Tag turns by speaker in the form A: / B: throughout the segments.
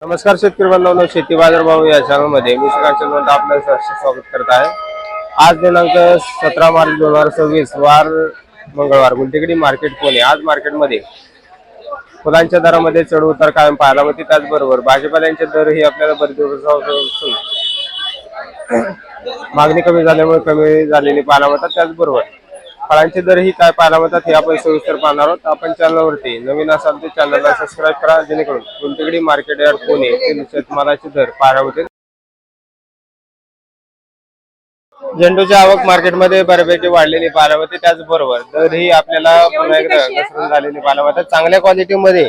A: नमस्कार शेतकरी बांधवांनो, शेती बाजार भाव या चॅनलमध्ये मी सुकांत आपलं स्वागत करत आहे। आज दिनांक 17 मार्च 2026 वार मंगळवार गुलटेकडी मार्केट पुणे। आज मार्केटमध्ये फुलांच्या दरामध्ये चढ उतार कायम पाहायला मिळते। त्याचबरोबर भाजीपाल्यांचे दरही आपल्याला बरेच मागणी कमी झाल्यामुळे कमी झालेली पाहायला मिळतात। त्याचबरोबर फळांचे दरही काय पाहायला मिळतात हे आपण सविस्तर पाहणार आहोत। आपण चॅनलवरती नवीन असाल तर चॅनलला सबस्क्राइब करा, जेणेकरून गुलटेकडी मार्केट यार्ड पुणे येथील शेतमालाचे दर पाहायला मिळतील। झेंडूची आवक मार्केटमध्ये बऱ्यापैकी वाढलेली पाहायला मिळते। त्याचबरोबर दरही आपल्याला पुन्हा एकदा घसरून झालेली पाहायला मिळतात। चांगल्या क्वालिटीमध्ये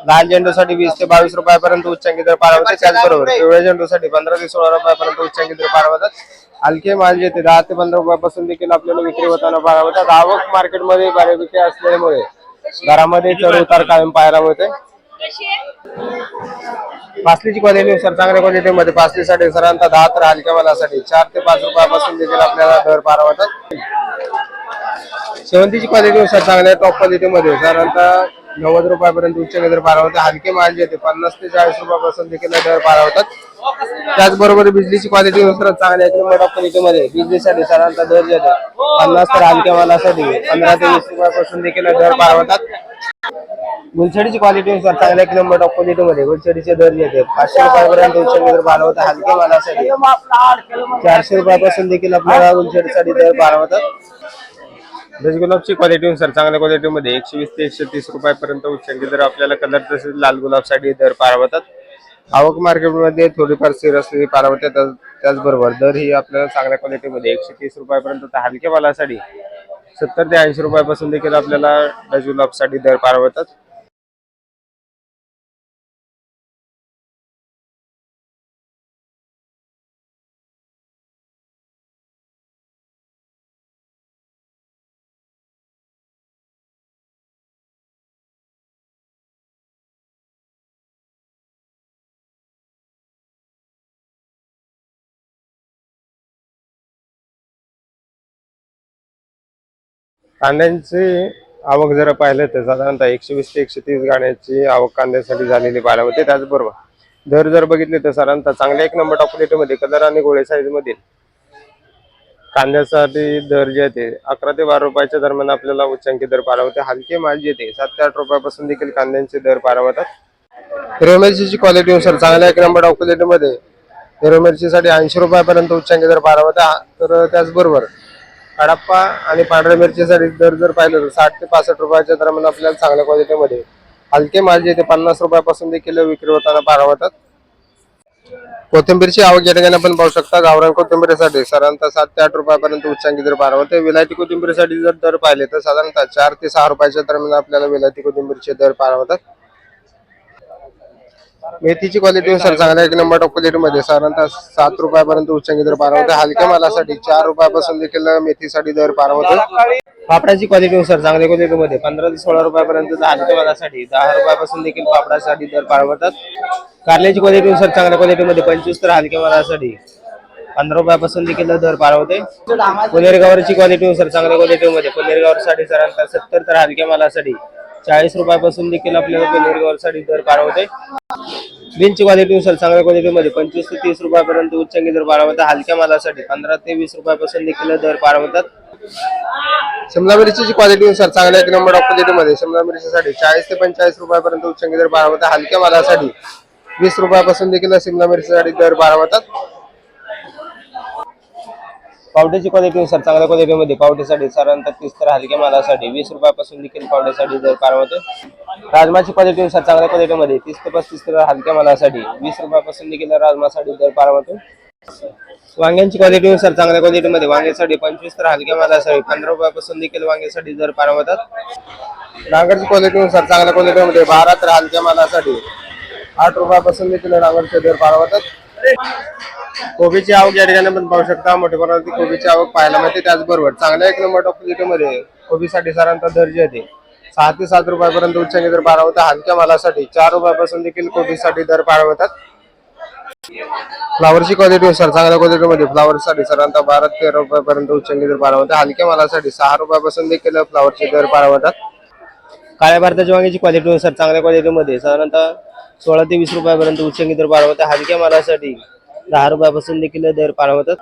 A: लाल झेंडूसाठी 20 ते 22 रुपयापर्यंत उच्चांकी दर पाहायला मिळतात। त्याचबरोबर पिवळ्या झेंडूसाठी 15 ते 16 रुपयापर्यंत उच्चांकी दर पाहायला मिळतात। हलके माल जे ते 10 ते 15 रुपयापासून देखील आपल्याला विक्री होताना पाहायला मिळतात। आवक मार्केटमध्ये बऱ्यापैकी असल्यामुळे दरामध्ये चढ उतार कायम पाहायला मिळते। पासलीची क्वालिटीनुसार चांगल्या क्वालिटीमध्ये पासलीसाठी साधारणतः 10 तर हलक्या मालासाठी 4 ते 5 रुपयापासून देखील आपल्याला दर पाहायला मिळतात। शेवंतीची क्वालिटीनुसार चांगल्या टॉप क्वालिटीमध्ये साधारणतः 90 रुपयापर्यंत उच्चांकी दर पाहायला मिळतात। हलके माल जे ते 50 ते 40 रुपयापासून देखील दर पाहायला मिळतात। त्याचबरोबर बिजलीची क्वालिटीनुसार चांगल्या टॉप क्वालिटीमध्ये बिजलीसाठी साधारणतः दर जे ते 50 तर हलक्या मालासाठी 15 ते 20 रुपयापासून देखील दर पाहायला मिळतात। गुलछडीची क्वालिटीनुसार चांगल्या एक नंबर टॉप क्वालिटीमध्ये गुलछडीचे दर येते 500 रुपयापर्यंत उच्चांकी दर पाहायला मिळतात। हलक्या मालासाठी 400 रुपयापासून देखील आपल्याला गुलछडीसाठी दर पाहायला मिळतात। दशगुलाबची क्वालिटीनुसार चांगल्या क्वालिटीमध्ये 120 ते 130 रुपयापर्यंत उच्चांकी दर आपल्याला कलर तसेच लाल गुलाबसाठी दर पाहायला मिळतात। आवक मार्केटमध्ये थोडीफार स्थिर असलेली पाहायला मिळते। त्याचबरोबर दर ही आपल्याला चांगल्या क्वालिटीमध्ये 130 रुपयापर्यंत तर हलक्या मालासाठी 70 ते 80 रुपयापासून देखील आपल्याला दशगुलाबसाठी दर पाहायला मिळतात। कांद्यांची आवक जर पाहिलं तर साधारणतः 120 ते 130 गाड्यांची आवक कांद्यासाठी झालेली पाहायला मिळते। त्याचबरोबर दर जर बघितले तर साधारणतः चांगल्या एक नंबर टॉप क्वालिटीमध्ये कलर आणि गोळे साईज मधील कांद्यासाठी दर जे ते 11 ते 12 रुपयाच्या दरम्यान आपल्याला उच्चांकी दर पाहायला मिळते। हलके माल जे ते 7 ते 8 रुपयापासून देखील कांद्यांचे दर पाहायला मिळतात। हिरव्या मिरचीची क्वालिटीनुसार चांगल्या एक नंबर टॉप क्वालिटीमध्ये हिरव्या मिरचीसाठी 80 रुपयापर्यंत उच्चांकी दर पाहायला मिळतात। तर त्याचबरोबर कडप्पा आणि पांढऱ्या मिरचीसाठी दर जर पाहिलं तर 60 ते 65 रुपयाच्या दरम्यान आपल्याला चांगल्या क्वालिटीमध्ये हलके माल जे ते 50 रुपयापासून देखील विक्री होताना पाहायला मिळतात। कोथिंबीरची आवक या ठिकाणी आपण पाहू शकता। गावरान कोथिंबीरसाठी साधारणतः 7 ते 8 रुपयापर्यंत उच्चांकी दर पाहायला मिळते। विलायती कोथिंबीरसाठी जर दर पाहिले तर साधारणतः 4 ते 6 रुपयाच्या दरम्यान आपल्याला विलायती कोथिंबीरचे दर पाहायला मिळतात। मेथीची क्वालिटीनुसार चांगल्या एक नंबर टॉप क्वालिटीमध्ये साधारणतः 7 रुपयापर्यंत उच्चांकी दर पाहायला मिळते। हलक्या मालासाठी 4 रुपयापासून देखील मेथीसाठी दर पाहायला मिळतो। पापडाची क्वालिटीनुसार चांगल्या क्वालिटीमध्ये 15 ते 16 रुपयापर्यंत हलक्या मालासाठी 10 रुपयापासून देखील पापडासाठी दर पाहायला मिळतात। कारल्याची क्वालिटीनुसार चांगल्या क्वालिटीमध्ये 25 तर हलक्या मालासाठी 15 रुपयापासून देखील दर पाहायला मिळते। पुनेरगावरची क्वालिटीनुसार चांगल्या क्वालिटीमध्ये पुनेरगावसाठी साधारणतः 70 तर हलक्या मालासाठी 40 रुपयापासून देखील आपल्याला पुनेरगावसाठी दर पाहायला मिळते। बीनची क्वालिटीनुसार चांगल्या क्वालिटीमध्ये 25 ते 30 रुपयापर्यंत उच्चांकी दर पाहायला मिळतात। हलक्या मालासाठी 15 ते 20 रुपयापासून देखील दर पाहायला मिळतात। शिमला मिरचीची क्वालिटीनुसार चांगल्या एक नंबर टॉप क्वालिटीमध्ये शिमला मिरचीसाठी 40 ते 45 रुपयापर्यंत उच्चांकी दर पाहायला मिळतात। हलक्या मालासाठी 20 रुपयापासून देखील शिमला मिरचीसाठी दर पाहायला मिळतात। पावट्याची क्वालिटीनुसार चांगल्या क्वालिटीमध्ये पावट्यासाठी साधारणतः 30 तर हलक्या मालासाठी 20 रुपयापासून देखील पावट्यासाठी दर पाहायला मिळतो। राजमाची क्वालिटीनुसार चांगल्या क्वालिटीमध्ये 30 ते 35 तर हलक्या मालासाठी 20 रुपयापासून देखील राजमासाठी दर पाहायला मिळतो। वांग्यांची क्वालिटीनुसार चांगल्या क्वालिटीमध्ये वांग्यासाठी 25 तर हलक्या मालासाठी 15 रुपयापासून देखील वांग्यासाठी दर पाहायला मिळतात। डांगरची क्वालिटीनुसार चांगल्या क्वालिटीमध्ये 12 तर हलक्या मालासाठी 8 रुपयापासून देखील डांगरचे दर पाहायला मिळतात। कोबीची आवक या ठिकाणी आपण पाहू शकता। मोठ्या प्रमाणात कोबीची आवक पाहायला मिळते। त्याचबरोबर चांगल्या एक नंबर टॉप क्वालिटीमध्ये कोबीसाठी साधारणतः दर जे येते 6 ते 7 रुपयापर्यंत उच्चांकी दर पाहायला मिळतात। हलक्या मालासाठी 4 रुपयापासून देखील कोबीसाठी दर पाहायला मिळतात। फ्लावरची क्वालिटीनुसार चांगल्या क्वालिटीमध्ये फ्लावरसाठी साधारणतः 12 ते 13 रुपयापर्यंत उच्चांकी दर पाहायला मिळतात। हलक्या मालासाठी 6 रुपयापासून देखील फ्लावरचे दर पाहायला मिळतात। काळ्या भारताच्या वांग्याची क्वालिटीनुसार चांगल्या क्वालिटीमध्ये साधारणतः 16 ते 20 रुपयापर्यंत उच्चंगी दर पार होतात. हलक्या मालासाठी 10 रुपयापासून देखील दर पार होतात.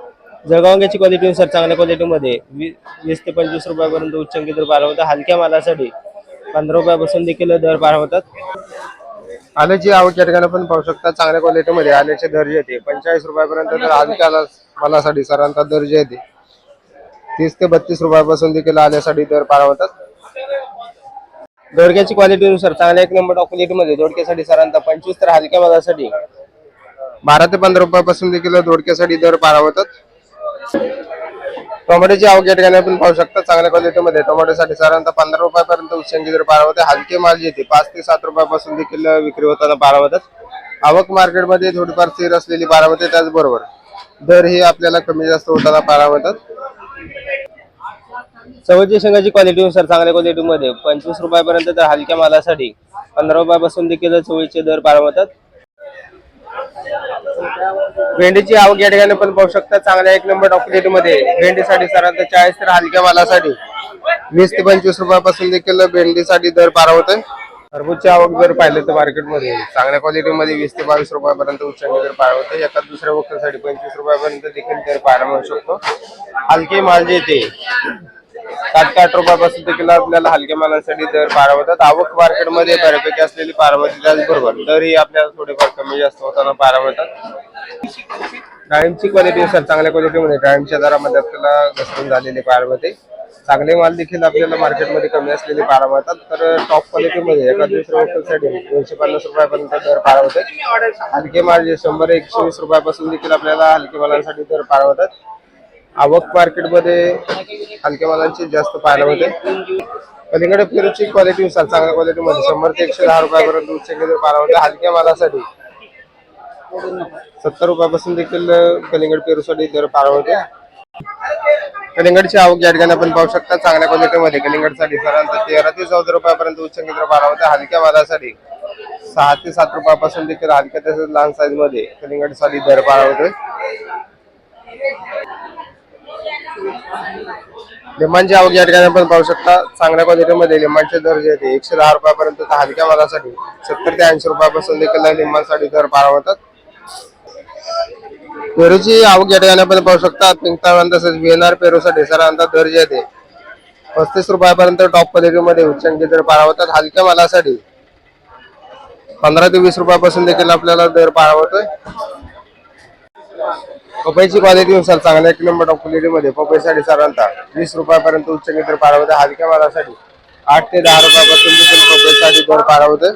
A: जळगाव वांग्याची क्वालिटीनुसार चांगल्या क्वालिटीमध्ये 20 ते 25 रुपयापर्यंत उच्चंगी दर पार होतात. हलक्या मालासाठी 15 रुपयापासून देखील दर पार होतात. आल्याची आवक या ठिकाणी पण पाहू शकता. चांगल्या क्वालिटीमध्ये आल्याचे दर जे येते 45 रुपयापर्यंत तर हलक्या मालासाठी साधारणतः दर जे येते 30 ते 32 रुपयापासून देखील आल्यासाठी दर पार होतात. दोडक्याची क्वालिटीनुसार चांगल्या 1 नंबर टॉप क्वालिटीमध्ये दोडक्यासाठी साधारणतः 25 तर हलक्या मालासाठी 12 ते 15 रुपयापासून देखील दोडक्यासाठी दर पार होतात. टोमॅटोची आवक या ठिकाणी आपण पाहू शकता. चांगल्या क्वालिटीमध्ये टोमॅटोसाठी साधारणतः 15 रुपयापर्यंत उच्चंगी दर पार होते. हलके माल जे 5 ते 7 रुपयापासून देखील विक्री होताना पार होतात. आवक मार्केटमध्ये थोडीफार स्थिर असलेली पार होते. त्याचबरोबर दर ही आपल्याला कमी जास्त होताना पार होतात. चवळीच्या शेंगाची क्वालिटीनुसार चांगल्या क्वालिटीमध्ये 25 रुपयापर्यंत तर हलक्या मालासाठी 15 रुपयापासून देखील चवळीचे दर पार होतात. भेंडीची आवक या ठिकाणी पण पाहू शकता. चांगल्या 1 नंबर टॉप क्वालिटीमध्ये भेंडीसाठी साधारणतः 40 तर हलक्या मालासाठी 20 ते 25 रुपयापासून देखील भेंडीसाठी दर पार होते. खरबूजची आवक जर पाहिलं तर मार्केटमध्ये चांगल्या क्वालिटीमध्ये 20 ते 22 रुपयापर्यंत उच्चंगी दर पार होते. एका दुसऱ्या वक्तासाठी 25 रुपयापर्यंत देखील दर पार मिळू शकतो. हलके माल जे येते 7 ते 8 रुपयापासून देखील आपल्याला हलक्या मालासाठी दर पार होतात. आवक मार्केटमध्ये बऱ्यापैकी असलेली पार होते. त्याचबरोबर दरही आपल्याला थोडेफार कमी जास्त होताना पार होतात. डाळिंबची क्वालिटीनुसार चांगल्या क्वालिटीमध्ये डाळिंबच्या दरामध्ये आपल्याला घसरण झालेली पार होते. चांगले माल देखील आपल्याला मार्केटमध्ये कमी असलेले पार होतात. तर टॉप क्वालिटीमध्ये एका दुसऱ्या वक्तासाठी 250 रुपयापर्यंत दर पार होते. हलके माल जे 100-120 रुपयापासून देखील आपल्याला हलके मालांसाठी दर पार होतात. आवक मार्केटमध्ये हलक्या मालांची जास्त पाहायला होते. कलिंगड पेरूची क्वालिटीनुसार चांगल्या क्वालिटीमध्ये 100 ते 110 रुपयापर्यंत उच्चंगी दर पार होते. हलक्या मालासाठी 70 रुपयापासून देखील कलिंगड पेरूसाठी दर पार होते. कलिंगडची आवक या ठिकाणी आपण पाहू शकता. चांगल्या क्वालिटीमध्ये कलिंगडसाठी साधारणतः 13 ते 14 रुपयापर्यंत उच्चंगी दर पार होते. हलक्या मालासाठी 6 ते 7 रुपयापासून देखील हलक्या तसेच लहान साईज मध्ये कलिंगडसाठी दर पार होते. लिंबांची आवक या ठिकाणी आपण पाहू शकता. चांगल्या क्वालिटीमध्ये लिंबांचे दर जे आहेत 110 रुपयापर्यंत तर हलक्या मालासाठी 70 ते 80 रुपयापासून देखील लिंबांसाठी दर पार होतात. पेरूची आवक या ठिकाणी आपण पाहू शकता. पिंकताळवण तसेच VNR पेरूसाठी साधारणतः दर जे आहे 35 रुपयापर्यंत टॉप क्वालिटीमध्ये उच्चंगी दर पार होतात. हलक्या मालासाठी 15 ते 20 रुपयापासून देखील आपल्याला दर पार होतोय. पपईची क्वालिटीनुसार चांगल्या 1 नंबर टॉप क्वालिटीमध्ये पपईसाठी साधारणतः 20 रुपयापर्यंत उच्चंगी दर पार होते. हलक्या मालासाठी 8 ते 10 रुपयापासून देखील पपईसाठी दर पार होते.